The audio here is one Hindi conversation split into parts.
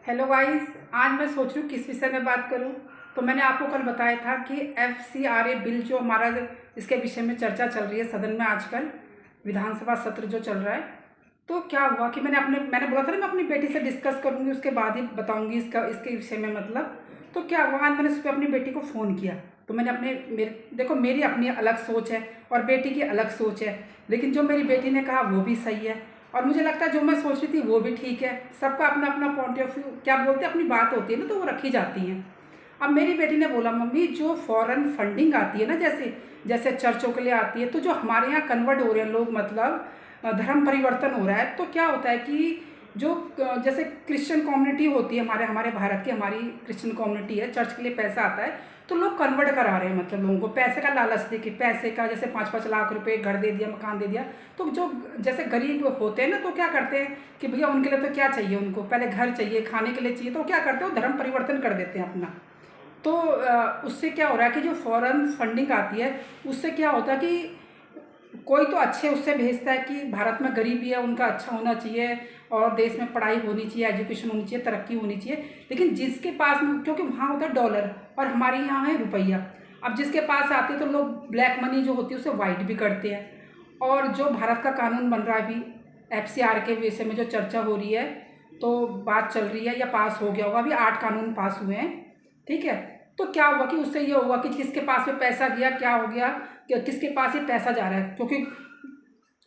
हेलो गाइस, आज मैं सोच रही हूँ किस विषय में बात करूँ। तो मैंने आपको कल बताया था कि FCRA बिल जो हमारा इसके विषय में चर्चा चल रही है सदन में आजकल, विधानसभा सत्र जो चल रहा है। तो क्या हुआ कि मैंने बोला था ना मैं अपनी बेटी से डिस्कस करूँगी, उसके बाद ही बताऊँगी इसके विषय में मतलब। तो क्या हुआ, आज मैंने सुबह अपनी बेटी को फ़ोन किया। तो मैंने देखो, मेरी अपनी अलग सोच है और बेटी की अलग सोच है, लेकिन जो मेरी बेटी ने कहा वो भी सही है और मुझे लगता है जो मैं सोच रही थी वो भी ठीक है। सबका अपना अपना पॉइंट ऑफ व्यू, क्या बोलते हैं, अपनी बात होती है ना, तो वो रखी जाती हैं। अब मेरी बेटी ने बोला, मम्मी जो फॉरेन फंडिंग आती है ना, जैसे जैसे चर्चों के लिए आती है, तो जो हमारे यहाँ कन्वर्ट हो रहे हैं लोग, मतलब धर्म परिवर्तन हो रहा है, तो क्या होता है कि जो जैसे क्रिश्चियन कम्युनिटी होती है, हमारे हमारे भारत की हमारी क्रिश्चियन कम्युनिटी है, चर्च के लिए पैसा आता है, तो लोग कन्वर्ट करा रहे हैं, मतलब लोगों को पैसे का लालच देके, पैसे का, जैसे 5-5 लाख रुपए, घर दे दिया, मकान दे दिया। तो जो जैसे गरीब होते हैं ना, तो क्या करते हैं कि भैया उनके लिए तो क्या चाहिए, उनको पहले घर चाहिए, खाने के लिए चाहिए, तो क्या करते हैं वो धर्म परिवर्तन कर देते हैं अपना। तो उससे क्या हो रहा है कि जो फॉरेन फंडिंग आती है, उससे क्या होता है कि कोई तो अच्छे उससे भेजता है कि भारत में गरीबी है, उनका अच्छा होना चाहिए और देश में पढ़ाई होनी चाहिए, एजुकेशन होनी चाहिए, तरक्की होनी चाहिए। लेकिन जिसके पास, क्योंकि वहाँ होता है डॉलर और हमारे यहाँ है रुपया, अब जिसके पास आते हैं तो लोग ब्लैक मनी जो होती है उसे वाइट भी करते हैं। और जो भारत का कानून बन रहा है अभी, FCR के विषय में जो चर्चा हो रही है, तो बात चल रही है या पास हो गया होगा, अभी 8 कानून पास हुए हैं, ठीक है। तो क्या हुआ कि उससे ये हुआ कि किसके पास में पैसा गया, क्या हो गया, किसके पास ये पैसा जा रहा है, क्योंकि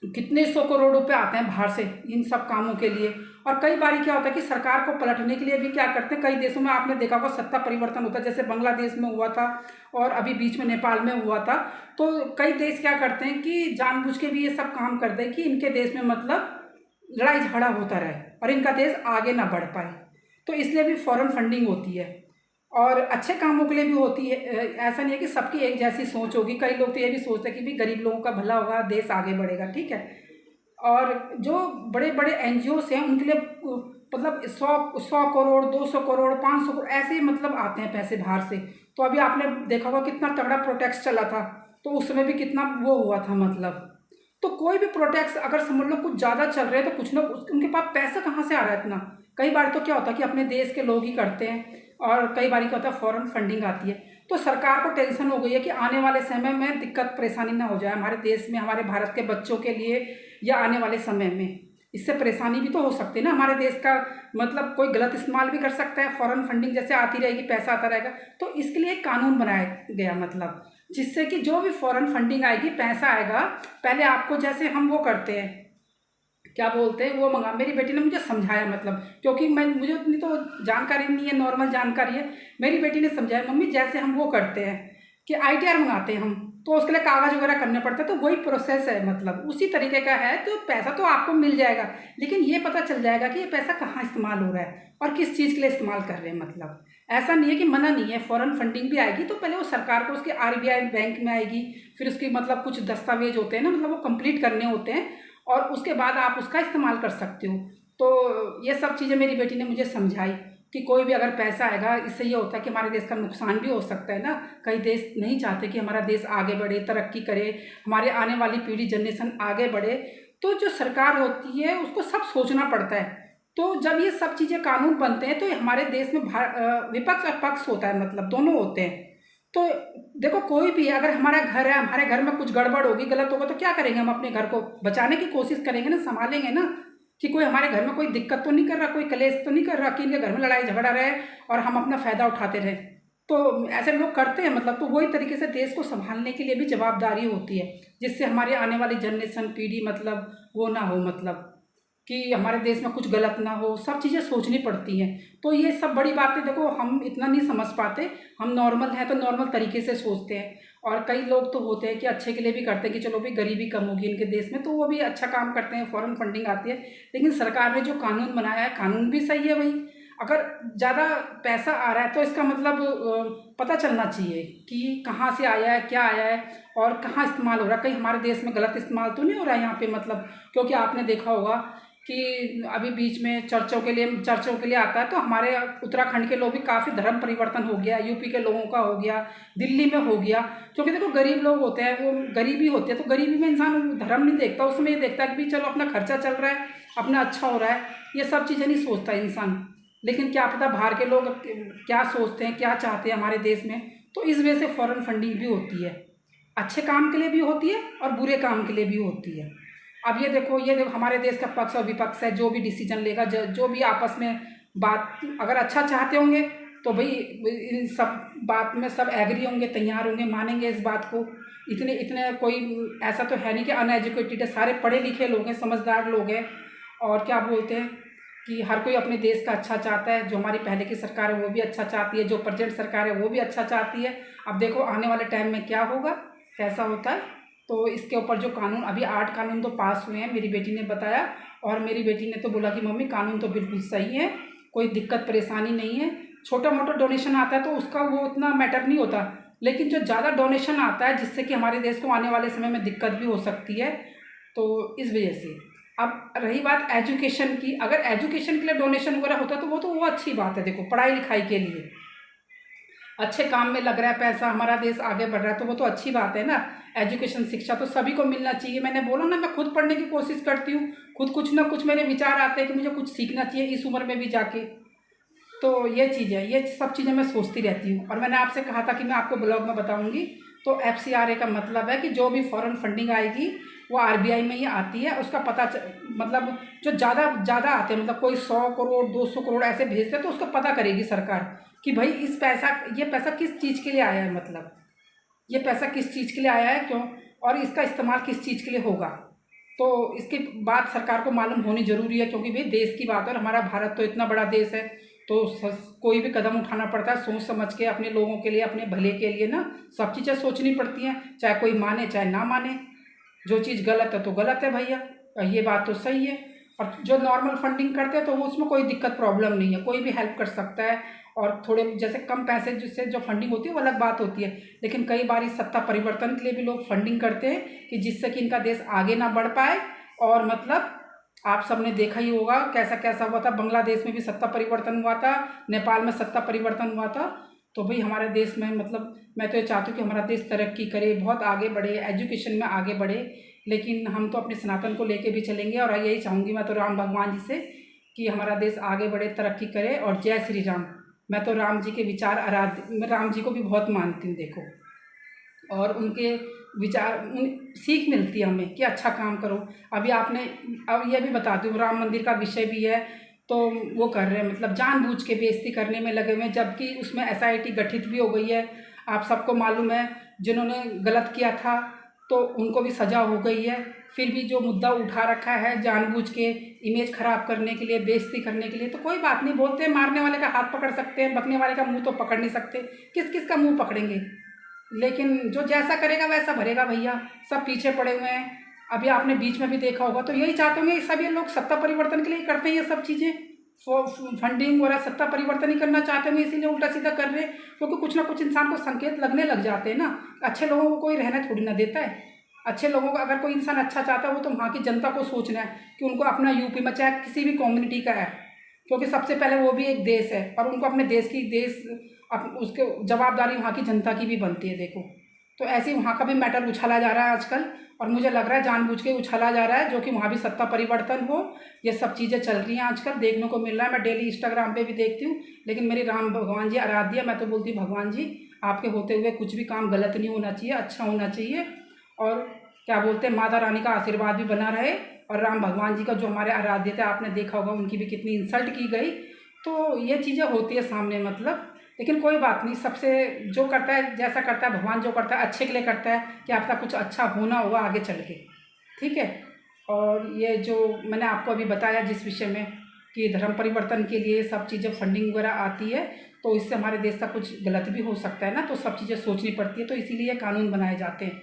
कितने 100 करोड़ रुपए आते हैं बाहर से इन सब कामों के लिए। और कई बार क्या होता है कि सरकार को पलटने के लिए भी क्या करते हैं, कई देशों में आपने देखा होगा सत्ता परिवर्तन होता है, जैसे बांग्लादेश में हुआ था और अभी बीच में नेपाल में हुआ था। तो कई देश क्या करते हैं कि जानबूझ के भी ये सब काम करते हैं कि इनके देश में मतलब लड़ाई झगड़ा होता रहे और इनका देश आगे ना बढ़ पाए। तो इसलिए भी फॉरेन फंडिंग होती है और अच्छे कामों के लिए भी होती है। ऐसा नहीं है कि सबकी एक जैसी सोच होगी, कई लोग तो ये भी सोचते हैं कि भी गरीब लोगों का भला होगा, देश आगे बढ़ेगा, ठीक है। और जो बड़े बड़े NGOs हैं उनके लिए मतलब 100 करोड़, 200 करोड़, 500 करोड़ ऐसे मतलब आते हैं पैसे बाहर से। तो अभी आपने देखा होगा कितना तगड़ा प्रोटेस्ट चला था, तो उस समय भी कितना वो हुआ था मतलब। तो कोई भी प्रोटेक्ट अगर समझ लो कुछ ज़्यादा चल रहे हैं तो कुछ ना उनके पास पैसा कहाँ से आ रहा है इतना। कई बार तो क्या होता है कि अपने देश के लोग ही करते हैं और कई बार क्या होता है फॉरेन फंडिंग आती है। तो सरकार को टेंशन हो गई है कि आने वाले समय में दिक्कत परेशानी ना हो जाए हमारे देश में, हमारे भारत के बच्चों के लिए, या आने वाले समय में इससे परेशानी भी तो हो सकती है ना हमारे देश का। मतलब कोई गलत इस्तेमाल भी कर सकता है, फॉरेन फंडिंग जैसे आती रहेगी, पैसा आता रहेगा। तो इसके लिए एक कानून बनाया गया, मतलब जिससे कि जो भी फॉरेन फंडिंग आएगी, पैसा आएगा, पहले आपको जैसे हम वो करते हैं, क्या बोलते हैं वो मंगा। मेरी बेटी ने मुझे समझाया, मतलब क्योंकि मुझे उतनी तो जानकारी नहीं है, नॉर्मल जानकारी है। मेरी बेटी ने समझाया, मम्मी जैसे हम वो करते हैं कि ITR मंगाते हैं हम, तो उसके लिए कागज़ वगैरह करने पड़ते हैं, तो वही प्रोसेस है, मतलब उसी तरीके का है। तो पैसा तो आपको मिल जाएगा, लेकिन ये पता चल जाएगा कि ये पैसा कहाँ इस्तेमाल हो रहा है और किस चीज़ के लिए इस्तेमाल कर रहे हैं। मतलब ऐसा नहीं है कि मना नहीं है, फॉरेन फंडिंग भी आएगी तो पहले वो सरकार को उसके RBI बैंक में आएगी, फिर उसकी मतलब कुछ दस्तावेज होते हैं ना, मतलब वो कंप्लीट करने होते हैं और उसके बाद आप उसका इस्तेमाल कर सकते हो। तो ये सब चीज़ें मेरी बेटी ने मुझे समझाई कि कोई भी अगर पैसा आएगा, इससे ये होता है कि हमारे देश का नुकसान भी हो सकता है ना। कई देश नहीं चाहते कि हमारा देश आगे बढ़े, तरक्की करे, हमारे आने वाली पीढ़ी, जनरेशन आगे बढ़े। तो जो सरकार होती है उसको सब सोचना पड़ता है। तो जब ये सब चीज़ें कानून बनते हैं तो हमारे देश में विपक्ष और पक्ष होता है, मतलब दोनों होते हैं। तो देखो, कोई भी अगर हमारा घर है, हमारे घर में कुछ गड़बड़ होगी, गलत होगा, तो क्या करेंगे, हम अपने घर को बचाने की कोशिश करेंगे ना, संभालेंगे ना, कि कोई हमारे घर में कोई दिक्कत तो नहीं कर रहा, कोई कलेश तो नहीं कर रहा कि इनके घर में लड़ाई झगड़ा रहे और हम अपना फ़ायदा उठाते रहे। तो ऐसे लोग करते हैं, मतलब तो वही तरीके से देश को संभालने के लिए भी जवाबदारी होती है, जिससे हमारी आने वाली जनरेशन, पीढ़ी, मतलब वो ना हो, मतलब कि हमारे देश में कुछ गलत ना हो, सब चीज़ें सोचनी पड़ती हैं। तो ये सब बड़ी बातें देखो हम इतना नहीं समझ पाते, हम नॉर्मल हैं तो नॉर्मल तरीके से सोचते हैं। और कई लोग तो होते हैं कि अच्छे के लिए भी करते हैं कि चलो भी गरीबी कम होगी इनके देश में, तो वो भी अच्छा काम करते हैं, फॉरेन फंडिंग आती है। लेकिन सरकार ने जो कानून बनाया है, कानून भी सही है भाई। अगर ज़्यादा पैसा आ रहा है तो इसका मतलब पता चलना चाहिए कि कहाँ से आया है, क्या आया है और कहाँ इस्तेमाल हो रहा है। कहीं हमारे देश में गलत इस्तेमाल तो नहीं हो रहा है यहाँ पे, मतलब क्योंकि आपने देखा होगा कि अभी बीच में चर्चों के लिए आता है, तो हमारे उत्तराखंड के लोग भी काफ़ी धर्म परिवर्तन हो गया, यूपी के लोगों का हो गया, दिल्ली में हो गया। क्योंकि देखो गरीब लोग होते हैं, वो गरीबी होती है, तो गरीबी में इंसान धर्म नहीं देखता, उसमें ये देखता है कि भी चलो अपना खर्चा चल रहा है, अपना अच्छा हो रहा है, ये सब चीज़ें नहीं सोचता इंसान। लेकिन क्या पता बाहर के लोग क्या सोचते हैं, क्या चाहते हैं हमारे देश में। तो इस वजह से फॉरेन फंडिंग भी होती है, अच्छे काम के लिए भी होती है और बुरे काम के लिए भी होती है। अब ये देखो हमारे देश का पक्ष और विपक्ष है, जो भी डिसीजन लेगा, जो भी आपस में बात अगर अच्छा चाहते होंगे तो भाई इन सब बात में सब एग्री होंगे, तैयार होंगे, मानेंगे इस बात को। इतने इतने कोई ऐसा तो है नहीं कि अनएजुकेटेड है, सारे पढ़े लिखे लोग हैं, समझदार लोग हैं। और क्या बोलते हैं कि हर कोई अपने देश का अच्छा चाहता है। जो हमारी पहले की सरकार है वो भी अच्छा चाहती है, जो प्रेजेंट सरकार है वो भी अच्छा चाहती है। अब देखो आने वाले टाइम में क्या होगा, कैसा होता है। तो इसके ऊपर जो कानून अभी 8 कानून तो पास हुए हैं, मेरी बेटी ने बताया। और मेरी बेटी ने तो बोला कि मम्मी कानून तो बिल्कुल सही है, कोई दिक्कत परेशानी नहीं है। छोटा मोटा डोनेशन आता है तो उसका वो उतना मैटर नहीं होता, लेकिन जो ज़्यादा डोनेशन आता है जिससे कि हमारे देश को आने वाले समय में दिक्कत भी हो सकती है, तो इस वजह से। अब रही बात एजुकेशन की, अगर एजुकेशन के लिए डोनेशन वगैरह होता तो वो अच्छी बात है। देखो पढ़ाई लिखाई के लिए अच्छे काम में लग रहा है पैसा, हमारा देश आगे बढ़ रहा है, तो वो तो अच्छी बात है ना। एजुकेशन शिक्षा तो सभी को मिलना चाहिए। मैंने बोला ना, मैं खुद पढ़ने की कोशिश करती हूँ, खुद कुछ ना कुछ मेरे विचार आते हैं कि मुझे कुछ सीखना चाहिए इस उम्र में भी जाके। तो ये चीज़ है, ये सब चीज़ें मैं सोचती रहती हूँ। और मैंने आपसे कहा था कि मैं आपको ब्लॉग में बताऊँगी। तो FCRA का मतलब है कि जो भी फॉरेन फंडिंग आएगी वो RBI में ही आती है। उसका मतलब जो ज़्यादा ज़्यादा आते हैं, मतलब कोई 100 करोड़ 200 करोड़ ऐसे भेजते हैं, तो उसका पता करेगी सरकार कि भाई ये पैसा किस चीज़ के लिए आया है, मतलब ये पैसा किस चीज़ के लिए आया है, क्यों, और इसका इस्तेमाल किस चीज़ के लिए होगा। तो इसकी बात सरकार को मालूम होनी ज़रूरी है, क्योंकि भाई देश की बात है और हमारा भारत तो इतना बड़ा देश है। तो कोई भी कदम उठाना पड़ता है सोच समझ के, अपने लोगों के लिए, अपने भले के लिए ना। सब चीज़ें सोचनी पड़ती हैं, चाहे कोई माने चाहे ना माने। जो चीज़ गलत है तो गलत है भैया, और ये बात तो सही है। और जो नॉर्मल फंडिंग करते हैं तो वो उसमें कोई दिक्कत प्रॉब्लम नहीं है, कोई भी हेल्प कर सकता है। और थोड़े जैसे कम पैसे जिससे जो फंडिंग होती है वो अलग बात होती है, लेकिन कई बार इस सत्ता परिवर्तन के लिए भी लोग फंडिंग करते हैं कि जिससे कि इनका देश आगे ना बढ़ पाए। और मतलब आप सबने देखा ही होगा कैसा कैसा हुआ था, बांग्लादेश में भी सत्ता परिवर्तन हुआ था, नेपाल में सत्ता परिवर्तन हुआ था। तो भाई हमारे देश में मतलब मैं तो ये चाहती हूँ कि हमारा देश तरक्की करे, बहुत आगे बढ़े, एजुकेशन में आगे बढ़े। लेकिन हम तो अपने सनातन को लेके भी चलेंगे, और यही चाहूँगी मैं तो राम भगवान जी से कि हमारा देश आगे बढ़े, तरक्की करे। और जय श्री राम। मैं तो राम जी के विचार मैं राम जी को भी बहुत मानती हूँ देखो। और उनके विचार सीख मिलती है हमें कि अच्छा काम करो। अभी आपने अब यह भी बताती हूँ, राम मंदिर का विषय भी है, तो वो कर रहे हैं, मतलब जानबूझ के बेइज्जती करने में लगे हुए हैं, जबकि उसमें SIT गठित भी हो गई है। आप सबको मालूम है, जिन्होंने गलत किया था तो उनको भी सज़ा हो गई है। फिर भी जो मुद्दा उठा रखा है जानबूझ के इमेज खराब करने के लिए, बेइज्जती करने के लिए, तो कोई बात नहीं, बोलते हैं मारने वाले का हाथ पकड़ सकते हैं, बकने वाले का मुंह तो पकड़ नहीं सकते। किस किस का मुंह पकड़ेंगे, लेकिन जो जैसा करेगा वैसा भरेगा भैया। सब पीछे पड़े हुए हैं। अभी आपने बीच में भी देखा होगा, तो यही चाहते होंगे सब ये लोग सत्ता परिवर्तन के लिए करते हैं ये सब चीज़ें, फंडिंग वगैरह सत्ता परिवर्तन ही करना चाहते होंगे, इसीलिए उल्टा सीधा कर रहे हैं। क्योंकि कुछ ना कुछ इंसान को संकेत लगने लग जाते हैं ना। अच्छे लोगों को कोई रहना थोड़ी ना देता है। अच्छे लोगों को अगर कोई इंसान अच्छा चाहता है, वो तो वहाँ की जनता को सोचना है कि उनको अपना यूपी में चाहे किसी भी कम्युनिटी का है, क्योंकि सबसे पहले वो भी एक देश है, और उनको अपने देश उसके जवाबदारी वहाँ की जनता की भी बनती है देखो। तो ऐसे ही वहाँ का भी मैटर उछाला जा रहा है आजकल, और मुझे लग रहा है जानबूझ के उछाला जा रहा है, जो कि वहाँ भी सत्ता परिवर्तन हो। ये सब चीज़ें चल रही हैं आजकल, देखने को मिल रहा है। मैं डेली इंस्टाग्राम पे भी देखती हूँ। लेकिन मेरी राम भगवान जी आराध्य, मैं तो बोलती हूँ भगवान जी आपके होते हुए कुछ भी काम गलत नहीं होना चाहिए, अच्छा होना चाहिए। और क्या बोलते हैं, माता रानी का आशीर्वाद भी बना रहे। और राम भगवान जी का जो हमारे आराध्य थे, आपने देखा होगा उनकी भी कितनी इंसल्ट की गई। तो ये चीज़ें होती है सामने, मतलब। लेकिन कोई बात नहीं, सबसे जो करता है, जैसा करता है भगवान, जो करता है अच्छे के लिए करता है, कि आपका कुछ अच्छा होना होगा आगे चल के, ठीक है। और ये जो मैंने आपको अभी बताया जिस विषय में कि धर्म परिवर्तन के लिए सब चीज़ें फंडिंग वगैरह आती है, तो इससे हमारे देश का कुछ गलत भी हो सकता है ना। तो सब चीज़ें सोचनी पड़ती है, तो इसीलिए कानून बनाए जाते हैं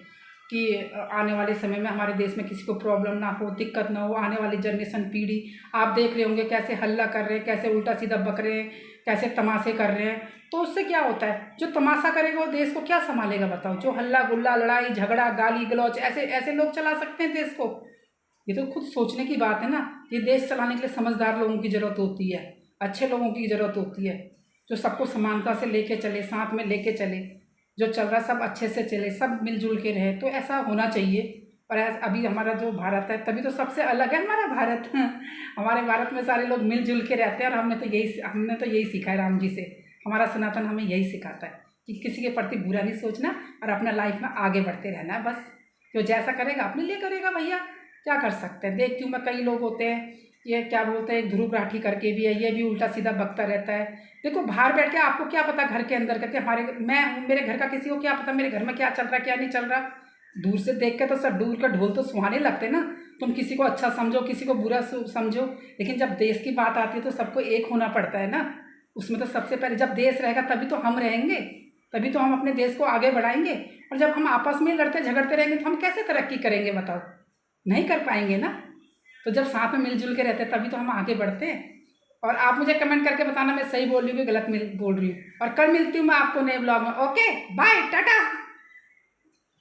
कि आने वाले समय में हमारे देश में किसी को प्रॉब्लम ना हो, दिक्कत ना हो। आने वाली जनरेशन पीढ़ी, आप देख रहे होंगे कैसे हल्ला कर रहे हैं, कैसे उल्टा सीधा बक रहे हैं, कैसे तमाशे कर रहे हैं। तो उससे क्या होता है, जो तमाशा करेगा वो देश को क्या संभालेगा बताओ। जो हल्ला गुल्ला, लड़ाई झगड़ा, गाली गलौज, ऐसे ऐसे लोग चला सकते हैं देश को। ये तो खुद सोचने की बात है ना। ये देश चलाने के लिए समझदार लोगों की ज़रूरत होती है, अच्छे लोगों की ज़रूरत होती है, जो सबको समानता से लेके चले, साथ में लेके चले। जो चल रहा है सब अच्छे से चले, सब मिलजुल के रहे, तो ऐसा होना चाहिए। और अभी हमारा जो भारत है तभी तो सबसे अलग है हमारा भारत। हमारे भारत में सारे लोग मिलजुल के रहते हैं, और हमने तो यही सीखा है राम जी से। हमारा सनातन हमें यही सिखाता है कि किसी के प्रति बुरा नहीं सोचना और अपना लाइफ में आगे बढ़ते रहना है बस। जो जैसा करेगा अपने लिए करेगा भैया, क्या कर सकते हैं। देखती हूँ मैं, कई लोग होते हैं, ये क्या बोलते हैं, ध्रुव राठी करके भी है, ये भी उल्टा सीधा बकता रहता है। देखो बाहर बैठ के आपको क्या पता घर के अंदर करके, मेरे घर का किसी को क्या पता मेरे घर में क्या चल रहा क्या नहीं चल रहा। दूर से देख के तो सब दूर का ढोल तो सुहाने लगते ना। तुम किसी को अच्छा समझो, किसी को बुरा समझो, लेकिन जब देश की बात आती है तो सबको एक होना पड़ता है ना। उसमें तो सबसे पहले जब देश रहेगा तभी तो हम रहेंगे, तभी तो हम अपने देश को आगे बढ़ाएंगे। और जब हम आपस में लड़ते झगड़ते रहेंगे तो हम कैसे तरक्की करेंगे बताओ, नहीं कर पाएंगे ना। तो जब साथ में मिलजुल के रहते हैं तभी तो हम आगे बढ़ते हैं। और आप मुझे कमेंट करके बताना मैं सही बोल रही हूँ कि गलत बोल रही हूँ। और कल मिलती हूँ मैं आपको नए ब्लॉग में। Okay bye Tata.